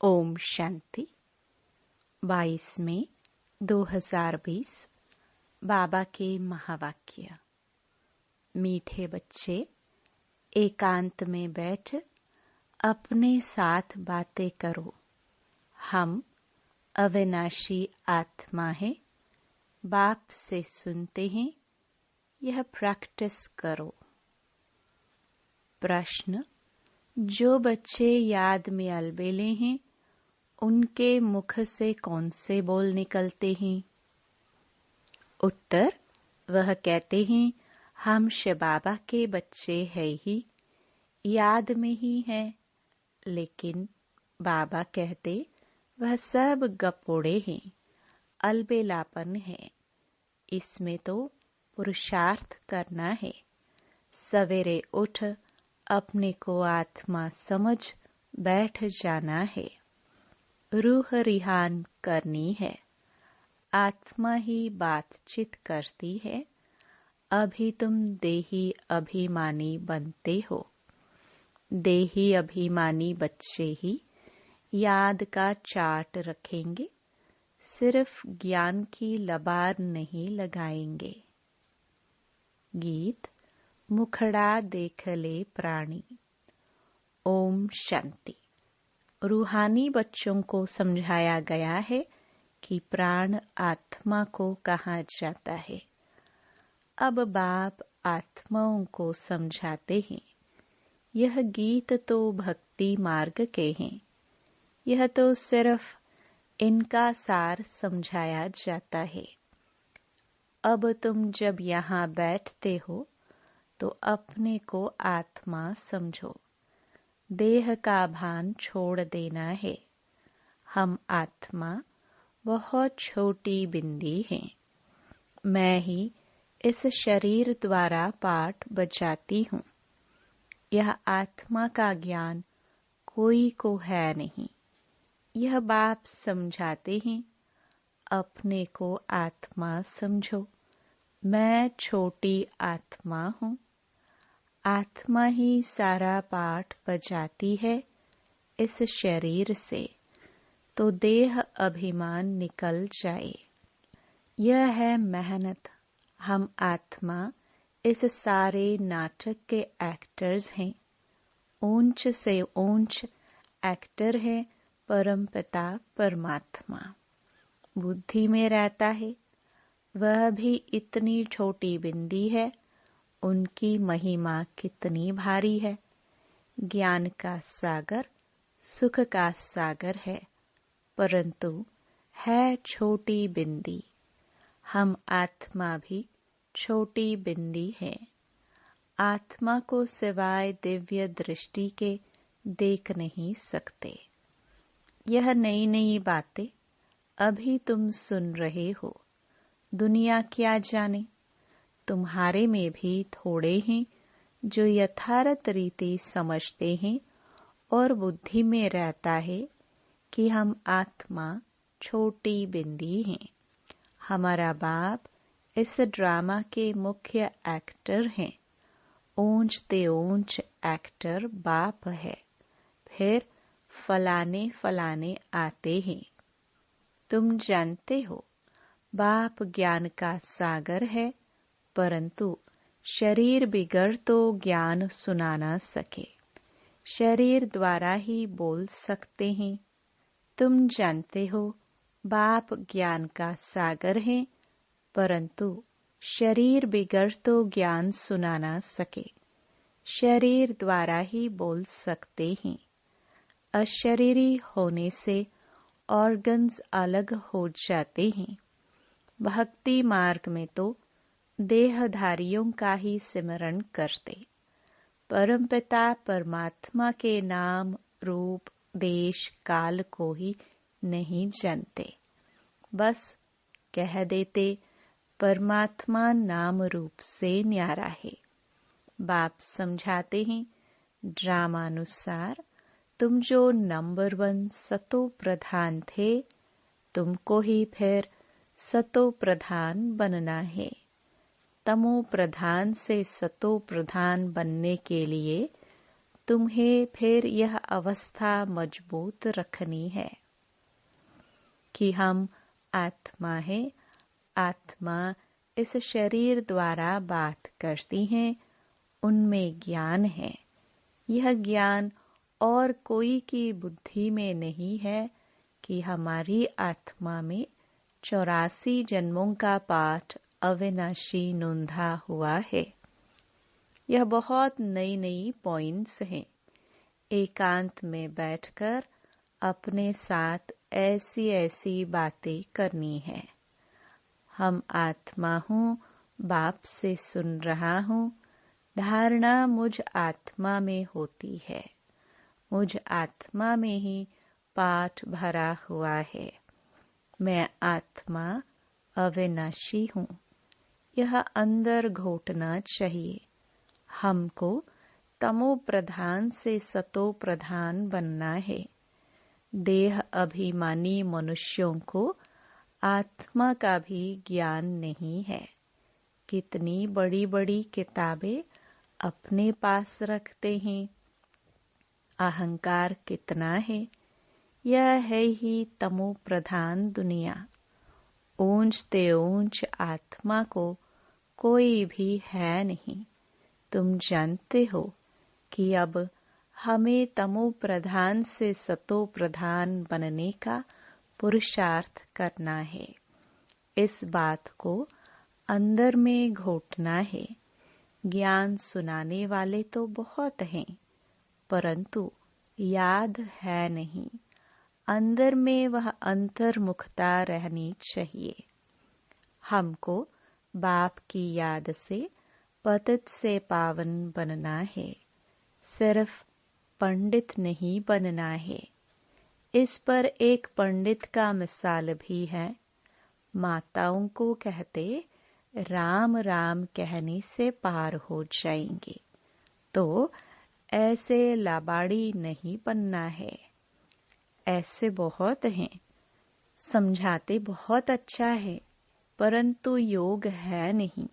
ओम शांति। 22 मई 2020। बाबा के महावाक्य। मीठे बच्चे, एकांत में बैठ अपने साथ बातें करो। हम अविनाशी आत्मा है, बाप से सुनते हैं, यह प्रैक्टिस करो। प्रश्न: जो बच्चे याद में अलबेले हैं, उनके मुख से कौन से बोल निकलते हैं? उत्तर: वह कहते हैं, हम शिव बाबा के बच्चे हैं ही, याद में ही हैं। लेकिन बाबा कहते, वह सब गपोड़े हैं, अलबेलापन है। इसमें तो पुरुषार्थ करना है। सवेरे उठ अपने को आत्मा समझ बैठ जाना है। रूह रिहान करनी है। आत्मा ही बातचीत करती है। अभी तुम देही अभिमानी बनते हो। देही अभिमानी बच्चे ही याद का चार्ट रखेंगे, सिर्फ ज्ञान की लबार नहीं लगाएंगे। गीत मुखड़ा देख ले प्राणी। ओम शांति। रूहानी बच्चों को समझाया गया है कि प्राण आत्मा को कहा जाता है। अब बाप आत्माओं को समझाते हैं। यह गीत तो भक्ति मार्ग के हैं। यह तो सिर्फ इनका सार समझाया जाता है। अब तुम जब यहाँ बैठते हो तो अपने को आत्मा समझो। देह का भान छोड़ देना है। हम आत्मा बहुत छोटी बिंदी हैं। मैं ही इस शरीर द्वारा पाठ बजाती हूँ। यह आत्मा का ज्ञान कोई को है नहीं। यह बाप समझाते हैं, अपने को आत्मा समझो। मैं छोटी आत्मा हूँ। आत्मा ही सारा पाठ बजाती है इस शरीर से, तो देह अभिमान निकल जाए। यह है मेहनत। हम आत्मा इस सारे नाटक के एक्टर्स हैं। ऊंच से ऊंच एक्टर है परमपिता परमात्मा। बुद्धि में रहता है। वह भी इतनी छोटी बिंदी है। उनकी महिमा कितनी भारी है। ज्ञान का सागर, सुख का सागर है, परंतु है छोटी बिंदी। हम आत्मा भी छोटी बिंदी है। आत्मा को सिवाय दिव्य दृष्टि के देख नहीं सकते। यह नई नई बातें अभी तुम सुन रहे हो। दुनिया क्या जाने। तुम्हारे में भी थोड़े हैं जो यथार्थ रीति समझते हैं और बुद्धि में रहता है कि हम आत्मा छोटी बिंदी हैं। हमारा बाप इस ड्रामा के मुख्य एक्टर हैं। ऊंच ते ऊंच एक्टर बाप है। फिर फलाने फलाने आते हैं। तुम जानते हो, बाप ज्ञान का सागर है, परंतु शरीर बिगड़ तो ज्ञान सुना ना सके। शरीर द्वारा ही बोल सकते हैं। तुम जानते हो, बाप ज्ञान का सागर है, परंतु शरीर बिगड़ तो ज्ञान सुना ना सके। शरीर द्वारा ही बोल सकते हैं। अशरीरी होने से ऑर्गन्स अलग हो जाते हैं। भक्ति मार्ग में तो देहधारियों का ही सिमरण करते। परमपिता परमात्मा के नाम, रूप, देश, काल को ही नहीं जानते। बस कह देते, परमात्मा नाम रूप से न्यारा है। बाप समझाते हैं, ड्रामानुसार तुम जो नंबर 1 सतो प्रधान थे, तुमको ही फिर सतो प्रधान बनना है। तमो प्रधान से सतो प्रधान बनने के लिए तुम्हें फिर यह अवस्था मजबूत रखनी है कि हम आत्मा है, आत्मा इस शरीर द्वारा बात करती हैं, उनमें ज्ञान है। यह ज्ञान और कोई की बुद्धि में नहीं है कि हमारी आत्मा में 84 जन्मों का पाठ अविनाशी नोंधा हुआ है। यह बहुत नई नई पॉइंट्स हैं। एकांत में बैठकर अपने साथ ऐसी ऐसी बातें करनी है। हम आत्मा हूँ, बाप से सुन रहा हूँ। धारणा मुझ आत्मा में होती है। मुझ आत्मा में ही पाठ भरा हुआ है। मैं आत्मा अविनाशी हूँ। यह अंदर घोटना चाहिए। हमको तमो प्रधान से सतो प्रधान बनना है। देह अभिमानी मनुष्यों को आत्मा का भी ज्ञान नहीं है। कितनी बड़ी बड़ी किताबें अपने पास रखते हैं। अहंकार कितना है। यह है ही तमो प्रधान दुनिया। ऊंचते ऊंच आत्मा को कोई भी है नहीं। तुम जानते हो कि अब हमें तमो प्रधान से सतो प्रधान बनने का पुरुषार्थ करना है। इस बात को अंदर में घोटना है। ज्ञान सुनाने वाले तो बहुत हैं, परंतु याद है नहीं। अंदर में वह अंतर्मुखता रहनी चाहिए। हमको बाप की याद से पतित से पावन बनना है। सिर्फ पंडित नहीं बनना है। इस पर एक पंडित का मिसाल भी है। माताओं को कहते राम राम कहने से पार हो जाएंगे, तो ऐसे लाबाड़ी नहीं बनना है। ऐसे बहुत हैं, समझाते बहुत अच्छा है, परंतु योग है नहीं।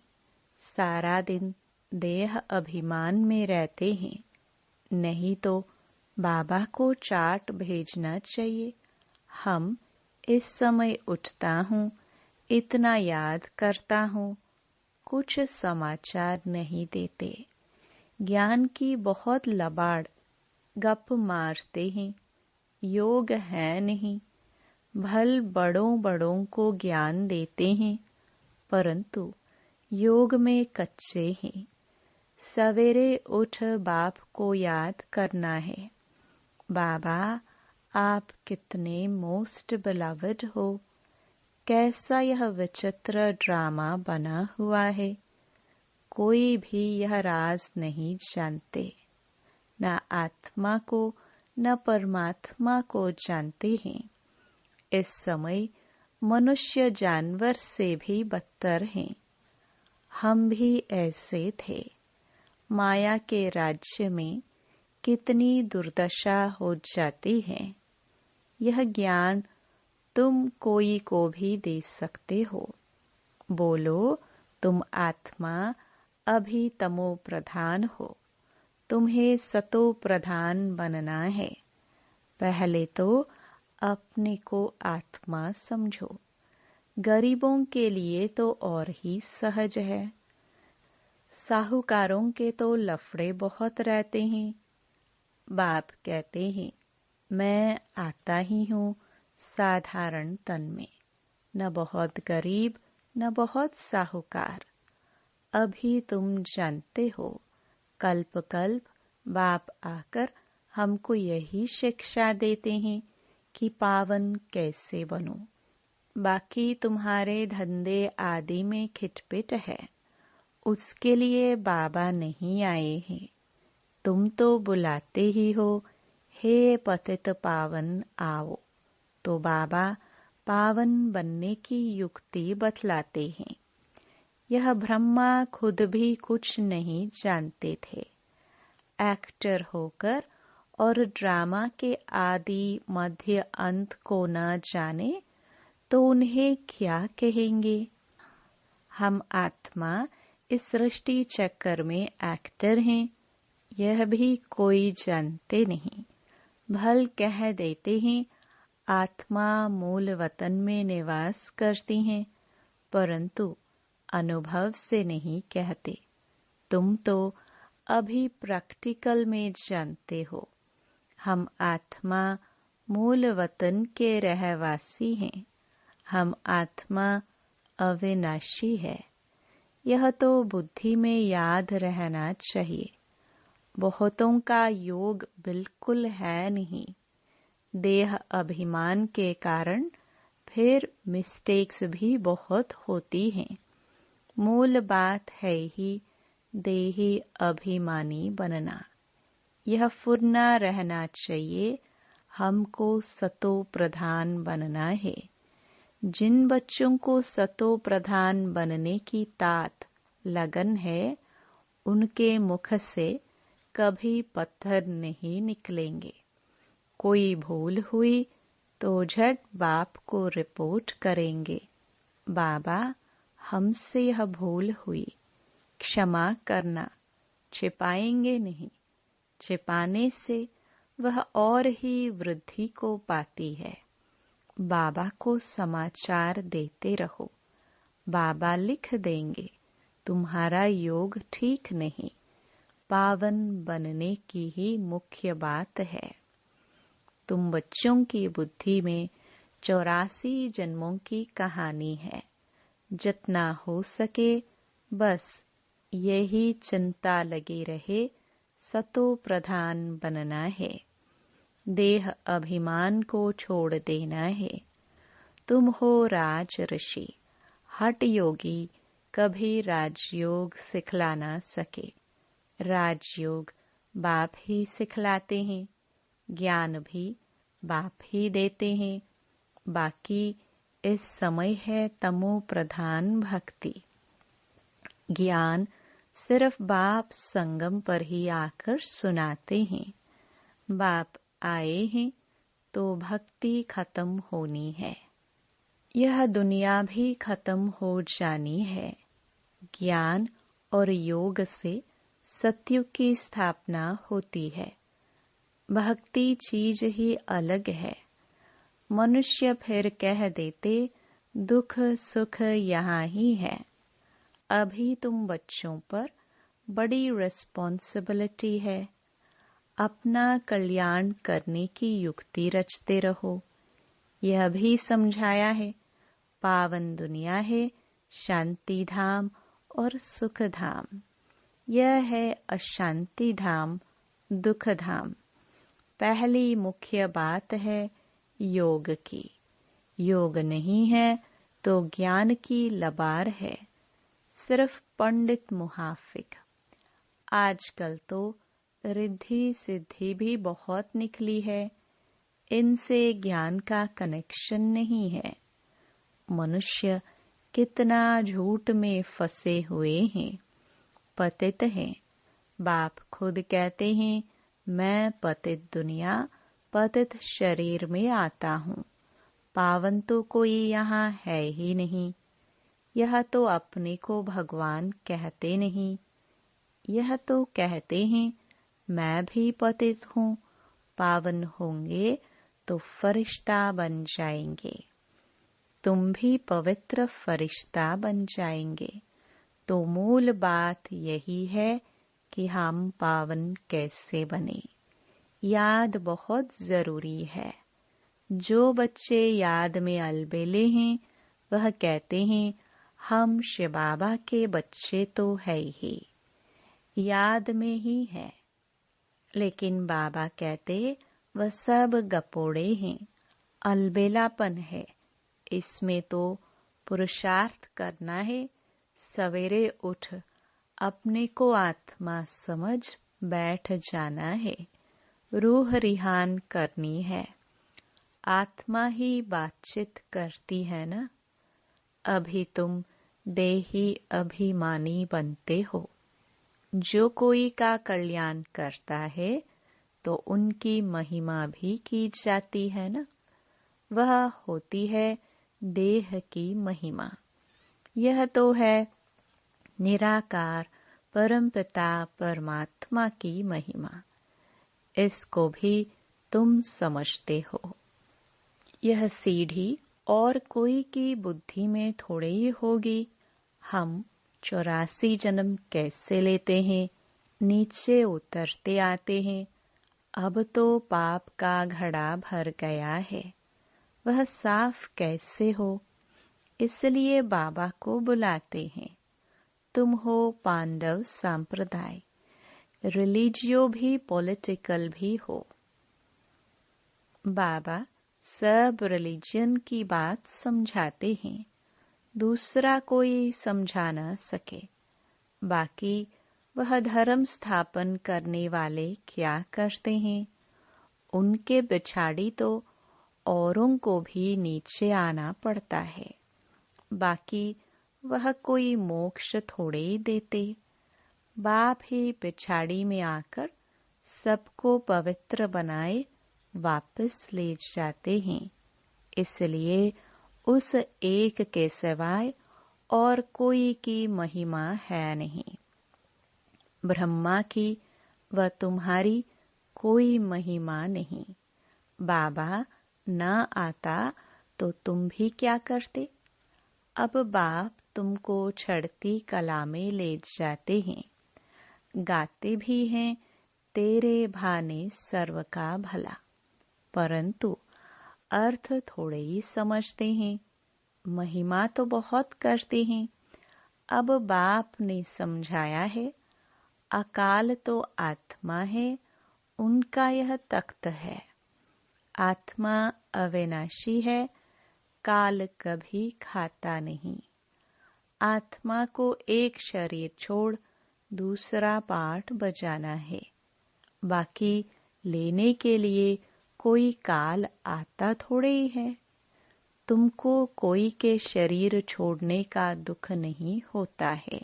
सारा दिन देह अभिमान में रहते हैं। नहीं तो बाबा को चार्ट भेजना चाहिए। हम इस समय उठता हूँ, इतना याद करता हूँ। कुछ समाचार नहीं देते। ज्ञान की बहुत लबाड़ गप मारते हैं। योग है नहीं। भल बड़ों बड़ों को ज्ञान देते हैं, परंतु योग में कच्चे हैं। सवेरे उठ बाप को याद करना है। बाबा, आप कितने मोस्ट बिलवड हो। कैसा यह विचित्र ड्रामा बना हुआ है। कोई भी यह राज नहीं जानते। न आत्मा को न परमात्मा को जानते हैं। इस समय मनुष्य जानवर से भी बदतर हैं। हम भी ऐसे थे। माया के राज्य में कितनी दुर्दशा हो जाती है। यह ज्ञान तुम कोई को भी दे सकते हो। बोलो, तुम आत्मा अभी तमो प्रधान हो। तुम्हें सतो प्रधान बनना है। पहले तो अपने को आत्मा समझो। गरीबों के लिए तो और ही सहज है। साहूकारों के तो लफड़े बहुत रहते हैं। बाप कहते हैं, मैं आता ही हूँ साधारण तन में, न बहुत गरीब न बहुत साहूकार। अभी तुम जानते हो, कल्प कल्प बाप आकर हमको यही शिक्षा देते हैं कि पावन कैसे बनो। बाकी तुम्हारे धंधे आदि में खिटपिट है, उसके लिए बाबा नहीं आए हैं। तुम तो बुलाते ही हो, हे पतित पावन आओ। तो बाबा पावन बनने की युक्ति बतलाते हैं। यह ब्रह्मा खुद भी कुछ नहीं जानते थे। एक्टर होकर और ड्रामा के आदि मध्य अंत को न जाने तो उन्हें क्या कहेंगे। हम आत्मा इस सृष्टि चक्कर में एक्टर हैं। यह भी कोई जानते नहीं। भल कह देते हैं आत्मा मूल वतन में निवास करती हैं, परंतु अनुभव से नहीं कहते। तुम तो अभी प्रैक्टिकल में जानते हो, हम आत्मा मूल वतन के रहवासी हैं। हम आत्मा अविनाशी है। यह तो बुद्धि में याद रहना चाहिए। बहुतों का योग बिल्कुल है नहीं। देह अभिमान के कारण फिर मिस्टेक्स भी बहुत होती हैं। मूल बात है ही देही अभिमानी बनना। यह फुरना रहना चाहिए। हमको सतो प्रधान बनना है। जिन बच्चों को सतो प्रधान बनने की तात लगन है, उनके मुख से कभी पत्थर नहीं निकलेंगे। कोई भूल हुई तो झट बाप को रिपोर्ट करेंगे, बाबा हमसे यह भूल हुई, क्षमा करना। छिपाएंगे नहीं। छिपाने से वह और ही वृद्धि को पाती है। बाबा को समाचार देते रहो। बाबा लिख देंगे तुम्हारा योग ठीक नहीं। पावन बनने की ही मुख्य बात है। तुम बच्चों की बुद्धि में 84 जन्मों की कहानी है। जितना हो सके बस यही चिंता लगी रहे, सतो प्रधान बनना है। देह अभिमान को छोड़ देना है। तुम हो राज ऋषि। हठ योगी कभी राजयोग सिखला ना सके। राजयोग बाप ही सिखलाते हैं। ज्ञान भी बाप ही देते हैं। बाकी इस समय है तमो प्रधान भक्ति। ज्ञान सिर्फ बाप संगम पर ही आकर सुनाते हैं। बाप आए हैं तो भक्ति खत्म होनी है। यह दुनिया भी खत्म हो जानी है। ज्ञान और योग से सत्युग की स्थापना होती है। भक्ति चीज ही अलग है। मनुष्य फिर कह देते दुख सुख यहाँ ही है। अभी तुम बच्चों पर बड़ी रिस्पॉन्सिबिलिटी है। अपना कल्याण करने की युक्ति रचते रहो। यह भी समझाया है पावन दुनिया है, शांति धाम और सुख धाम। यह है अशांति धाम, दुख धाम। पहली मुख्य बात है योग की। योग नहीं है तो ज्ञान की लबार है, सिर्फ पंडित मुहाफिक। आजकल तो रिद्धि सिद्धि भी बहुत निकली है। इनसे ज्ञान का कनेक्शन नहीं है। मनुष्य कितना झूठ में फंसे हुए हैं, पतित हैं। बाप खुद कहते हैं मैं पतित दुनिया, पतित शरीर में आता हूँ। पावन तो कोई यहाँ है ही नहीं। यह तो अपने को भगवान कहते नहीं। यह तो कहते हैं मैं भी पतित हूँ। पावन होंगे तो फरिश्ता बन जाएंगे। तुम भी पवित्र फरिश्ता बन जाएंगे। तो मूल बात यही है कि हम पावन कैसे बने। याद बहुत जरूरी है। जो बच्चे याद में अलबेले हैं वह कहते हैं हम शिव बाबा के बच्चे तो है ही, याद में ही है। लेकिन बाबा कहते वह सब गपोड़े हैं, अलबेलापन है। इसमें तो पुरुषार्थ करना है। सवेरे उठ अपने को आत्मा समझ बैठ जाना है। रूह रिहान करनी है। आत्मा ही बातचीत करती है ना। अभी तुम देही अभिमानी बनते हो। जो कोई का कल्याण करता है तो उनकी महिमा भी की जाती है ना। वह होती है देह की महिमा। यह तो है निराकार परमपिता परमात्मा की महिमा, इसको भी तुम समझते हो। यह सीढ़ी और कोई की बुद्धि में थोड़े ही होगी। हम 84 जन्म कैसे लेते हैं, नीचे उतरते आते हैं। अब तो पाप का घड़ा भर गया है, वह साफ कैसे हो। इसलिए बाबा को बुलाते हैं। तुम हो पांडव संप्रदाय, रिलीजियो भी पॉलिटिकल भी हो। बाबा सब रिलीजन की बात समझाते हैं, दूसरा कोई समझा न सके। बाकी वह धर्म स्थापन करने वाले क्या करते हैं, उनके पिछाड़ी तो औरों को भी नीचे आना पड़ता है। बाकी वह कोई मोक्ष थोड़े ही देते। बाप ही पिछाड़ी में आकर सबको पवित्र बनाए वापस ले जाते हैं। इसलिए उस एक के सिवाय और कोई की महिमा है नहीं। ब्रह्मा की व तुम्हारी कोई महिमा नहीं। बाबा न आता तो तुम भी क्या करते। अब बाप तुमको चढ़ती कला में ले जाते हैं। गाते भी हैं तेरे भाने सर्व का भला, परंतु अर्थ थोड़े ही समझते हैं। महिमा तो बहुत करते हैं। अब बाप ने समझाया है, अकाल तो आत्मा है, उनका यह तख्त है। आत्मा अविनाशी है, काल कभी खाता नहीं। आत्मा को एक शरीर छोड़ दूसरा पाठ बजाना है। बाकी लेने के लिए कोई काल आता थोड़े ही है। तुमको कोई के शरीर छोड़ने का दुख नहीं होता है।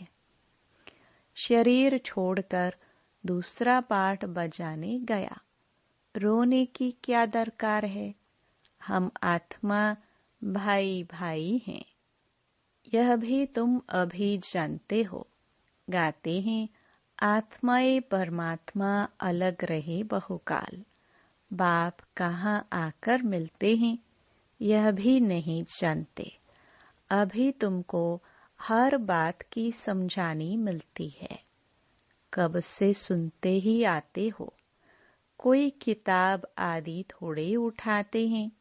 शरीर छोड़कर दूसरा पाठ बजाने गया, रोने की क्या दरकार है। हम आत्मा भाई भाई हैं, यह भी तुम अभी जानते हो। गाते हैं आत्माए परमात्मा अलग रहे बहुकाल। बाप कहाँ आकर मिलते हैं, यह भी नहीं जानते। अभी तुमको हर बात की समझानी मिलती है। कब से सुनते ही आते हो। कोई किताब आदि थोड़े उठाते हैं,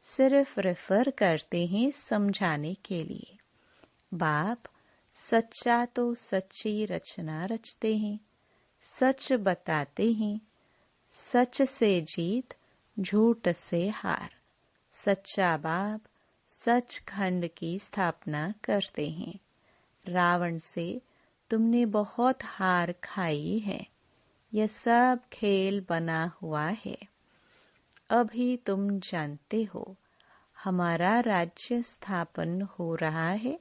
सिर्फ रेफर करते हैं समझाने के लिए। बाप सच्चा तो सच्ची रचना रचते हैं, सच बताते हैं। सच से जीत, झूठ से हार। सच्चा बाप सचखंड की स्थापना करते हैं। रावण से तुमने बहुत हार खाई है। यह सब खेल बना हुआ है। अभी तुम जानते हो हमारा राज्य स्थापन हो रहा है,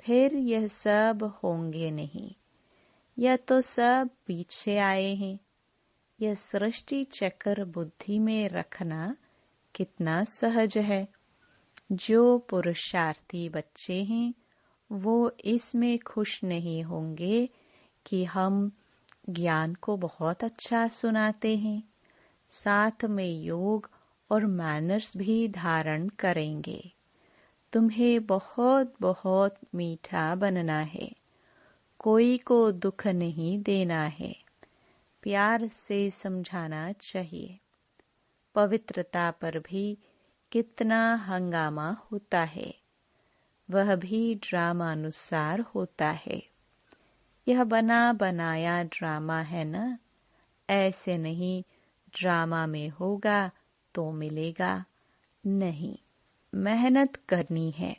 फिर यह सब होंगे नहीं। यह तो सब पीछे आए हैं। यह सृष्टि चक्र बुद्धि में रखना कितना सहज है। जो पुरुषार्थी बच्चे हैं वो इसमें खुश नहीं होंगे कि हम ज्ञान को बहुत अच्छा सुनाते हैं, साथ में योग और मैनर्स भी धारण करेंगे। तुम्हें बहुत बहुत मीठा बनना है, कोई को दुख नहीं देना है, प्यार से समझाना चाहिए। पवित्रता पर भी कितना हंगामा होता है, वह भी ड्रामानुसार होता है। यह बना बनाया ड्रामा है ना, ऐसे नहीं ड्रामा में होगा तो मिलेगा। नहीं, मेहनत करनी है।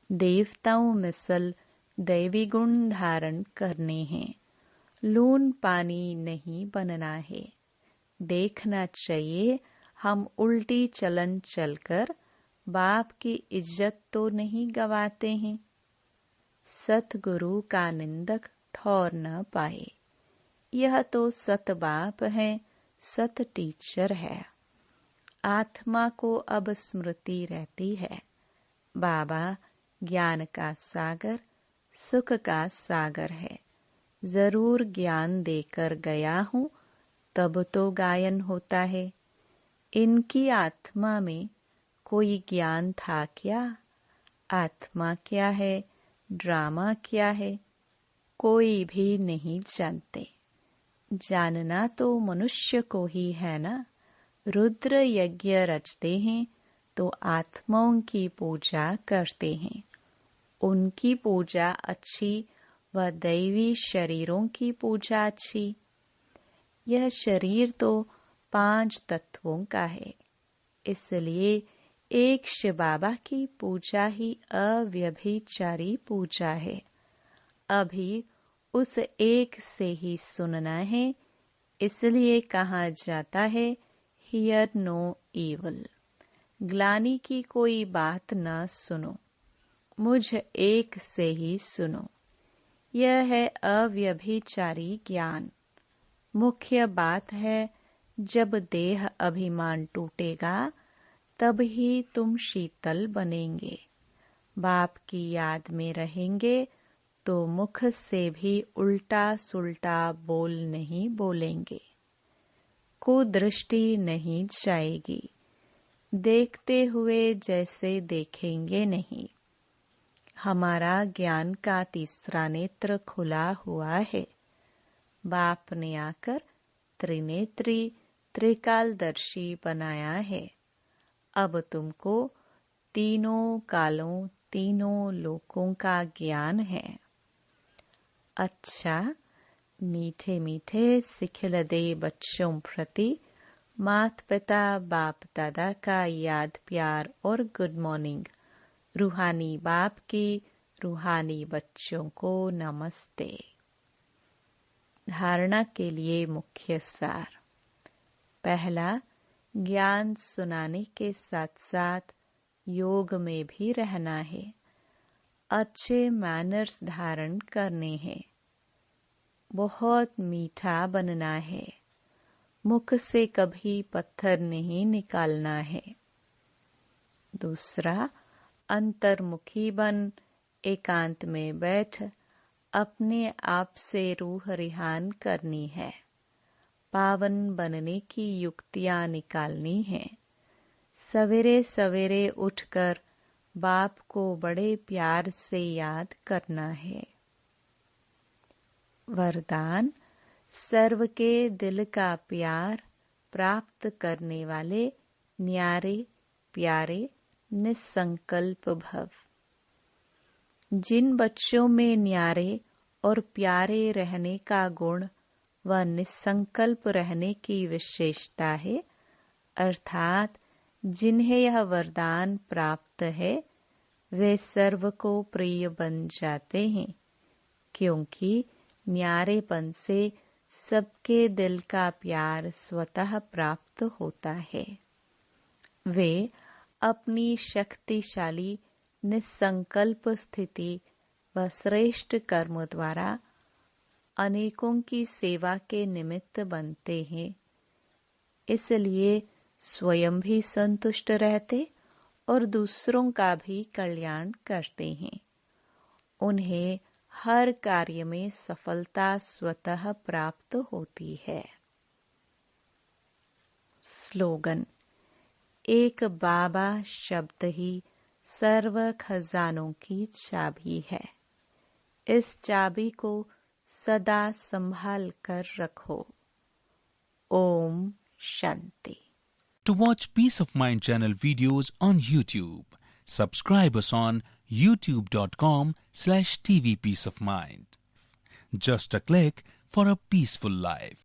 देवताओं मिसल दैवी गुण धारण करने हैं। लून पानी नहीं बनना है। देखना चाहिए हम उल्टी चलन चलकर बाप की इज्जत तो नहीं गवाते हैं। सतगुरु का निंदक ठौर न पाए। यह तो सत बाप है, सत टीचर है। आत्मा को अब स्मृति रहती है। बाबा ज्ञान का सागर, सुख का सागर है। जरूर ज्ञान देकर गया हूँ, तब तो गायन होता है। इनकी आत्मा में कोई ज्ञान था क्या? आत्मा क्या है, ड्रामा क्या है, कोई भी नहीं जानते। जानना तो मनुष्य को ही है ना। रुद्र यज्ञ रचते हैं तो आत्माओं की पूजा करते हैं। उनकी पूजा अच्छी व दैवी शरीरों की पूजा अच्छी। यह शरीर तो 5 तत्वों का है, इसलिए एक शिव बाबा की पूजा ही अव्यभिचारी पूजा है। अभी उस एक से ही सुनना है, इसलिए कहा जाता है हियर नो इवल। ग्लानि की कोई बात न सुनो, मुझ एक से ही सुनो। यह है अव्यभिचारी ज्ञान। मुख्य बात है, जब देह अभिमान टूटेगा तब ही तुम शीतल बनेंगे। बाप की याद में रहेंगे तो मुख से भी उल्टा सुल्टा बोल नहीं बोलेंगे। कुदृष्टि नहीं जाएगी। देखते हुए जैसे देखेंगे नहीं। हमारा ज्ञान का तीसरा नेत्र खुला हुआ है। बाप ने आकर त्रिनेत्री त्रिकालदर्शी बनाया है। अब तुमको तीनों कालों तीनों लोकों का ज्ञान है। अच्छा, मीठे मीठे सिखिलदे बच्चों प्रति माता पिता बाप दादा का याद प्यार और गुड मॉर्निंग। रूहानी बाप की रूहानी बच्चों को नमस्ते। धारणा के लिए मुख्य सार। पहला, ज्ञान सुनाने के साथ साथ योग में भी रहना है। अच्छे मैनर्स धारण करने हैं। बहुत मीठा बनना है। मुख से कभी पत्थर नहीं निकालना है। दूसरा, अंतर्मुखी बन एकांत में बैठ अपने आप से रूह रिहान करनी है। पावन बनने की युक्तियां निकालनी है। सवेरे सवेरे उठकर बाप को बड़े प्यार से याद करना है। वरदान, सर्व के दिल का प्यार प्राप्त करने वाले न्यारे प्यारे निसंकल्प भव। जिन बच्चों में न्यारे और प्यारे रहने का गुण व निसंकल्प रहने की विशेषता है, अर्थात जिन्हें यह वरदान प्राप्त है, वे सर्व को प्रिय बन जाते हैं, क्योंकि न्यारेपन से सबके दिल का प्यार स्वतः प्राप्त होता है। वे अपनी शक्तिशाली निसंकल्प स्थिति व श्रेष्ठ कर्म द्वारा अनेकों की सेवा के निमित्त बनते हैं। इसलिए स्वयं भी संतुष्ट रहते और दूसरों का भी कल्याण करते हैं। उन्हें हर कार्य में सफलता स्वतः प्राप्त होती है। स्लोगन, एक बाबा शब्द ही सर्व खजानों की चाबी है। इस चाबी को सदा संभाल कर रखो। Om Shanti. To watch Peace of Mind channel videos on YouTube, subscribe us on youtube.com/tvpeaceofmind. Just a click for a peaceful life.